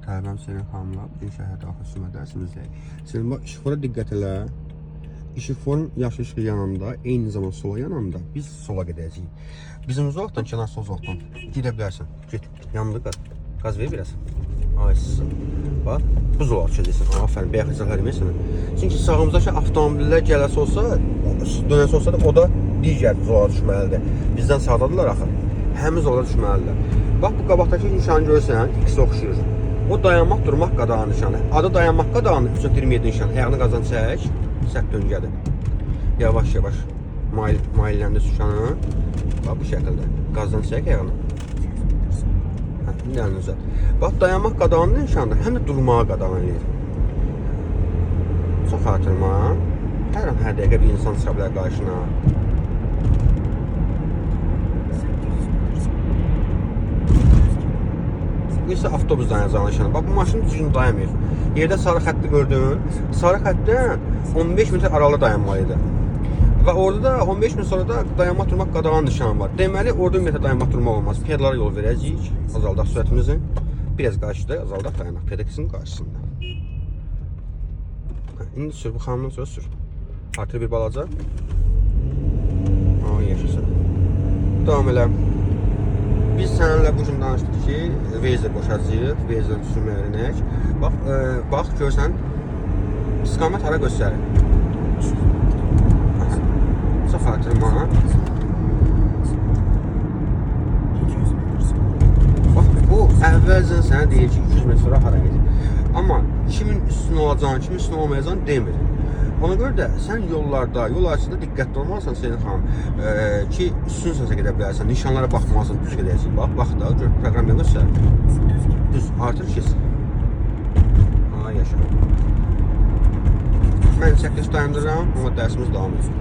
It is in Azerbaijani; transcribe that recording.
Mərhaba Selin xanımlar, bugün şəhər daxil sürmə dərsimizdəyik. Selin, bax, işıqlara diqqət elə. İşıqforun yaşıl işığı yanında, eyni zaman sola yanında biz sola gedəcəyik. Bizim uzaqdan, kənar sol uzaqdan gedə bilərsən. Get, yanında qaz ver biraz. Aysızsın. Bax, bu zolaq çözəsən. Afərin, bayaq hesab eləməyəsən. Çünki sağımızdakı avtomobillər gələsi olsa, dönəsi olsa da o da digər zolağa düşməlidir. Bizdən sağdadırlar axı. Həmin zolağa düşməlidirlər. Bax, bu qabaqdakı nişanı görürsən, X oxşuyur. O dayanmaq, durmaq qadağan nişanı. Adı dayanmaq qadağanı 327 nişanı. Ayağını qazan çək, sərt döngədir. Yavaş-yavaş mailləndə nişanı. Bax, bu şəkildə. Qazdan çək ayağını. İndi əlini uzat. Bax, dayanmaq qadağan nişanıdır, həm də durmağa qadağan edir. Çox xatırma. Hər an, hər dəqiqə bir insan çıxa bilər qarşına. Bu isə avtobus dayanacağının nişanı. Bax, bu maşın düzgün dayanmıyor. Yerdə sarı xətti gördün. Sarı xəttdən 15 metr aralı dayanmalıydı. Və orada da 15 min sonra da dayanmaq durmaq qadağan nişanı var. Deməli, orada ümumiyyətlə dayanmaq durmaq olmaz. Pedlara yol verəcəyik. Azaldaq sürətimizi. Biraz qarşıda azaldaq dayanaq. Pedakisinin qarşısında. İndi sür, bu xanımdan sonra sür. Artır bir balaca. Yaşasın. Davam elə. Biz səninlə bu gün danışdıq ki, Waze-ə qoşacağıq, Waze-ə sürmə öyrənək. Bax, görsən, istiqamət hara göstərir. Çox xatırma. Bax, bu əvvəlcən sənə deyir ki, 200 metr sonra hara gedir. Amma kimin üstün olacağını, kimin üstün olmayacağını demir. Ona görə də sən yollarda, yol açıda diqqətli olmalısan Selin xanım ki, üstün səsə gedə bilərsən, nişanlara baxmalısın, düz gedəcək. Bax da, gör, proqramda göstərir. Düz, artır kes. Yaşa. Mən çəkiliş dayandırıram, amma dərsimiz davam edir.